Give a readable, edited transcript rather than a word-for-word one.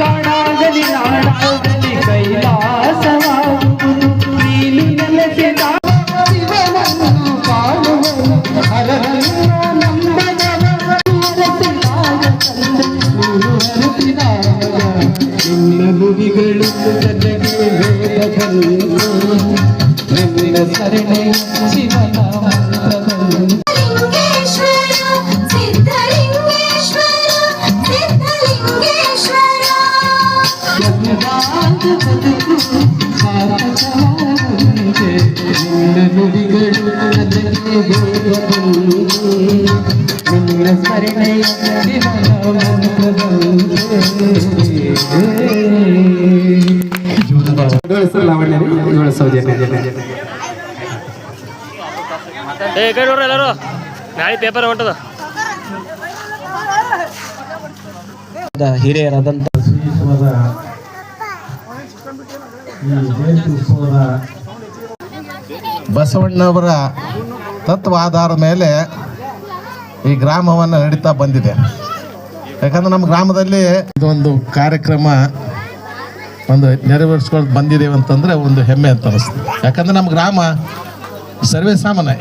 ಕಾಡಾಗಲಿ ನಾಡಾಗಲಿ ಕೈಲಾಸವಾಗುವುದು ನೀನು ನೆಲೆಸಿದ ಶಿವನನ್ನು ಕಾಣುವನು ಹರಹರ ನಿನ್ನ ನುಡಿಗಳು ನನಗೆ ವೇದಗಳು ನಿನ್ನ ಸರಣೆ ಶಿವನ ಮಂತ್ರಗಳು ನಿನ್ನ ನುಡಿಗಳು ನನಗೆ ವೇದಗಳು ನಿನ್ನ ಸರಣೆ ಶಿವನ ಮಂತ್ರಗಳು ಎಲ್ಲರೂ ನಾಳೆ ಪೇಪರ್ ಹೊಂಟದ ಹಿರಿಯರಾದಂಥ ಬಸವಣ್ಣವರ ತತ್ವ ಆಧಾರದ ಮೇಲೆ ಈ ಗ್ರಾಮವನ್ನು ನಡೀತಾ ಬಂದಿದೆ. ಯಾಕಂದ್ರೆ ನಮ್ಮ ಗ್ರಾಮದಲ್ಲಿ ಇದೊಂದು ಕಾರ್ಯಕ್ರಮ ಒಂದು ನೆರವೇರಿಸ್ಕೊಂಡು ಬಂದಿದ್ದೇವೆ ಅಂತಂದರೆ ಒಂದು ಹೆಮ್ಮೆ ಅಂತ ಅನಿಸ್ತದೆ. ಯಾಕಂದ್ರೆ ನಮ್ಮ ಗ್ರಾಮ ಸರ್ವೇ ಸಾಮಾನ್ಯ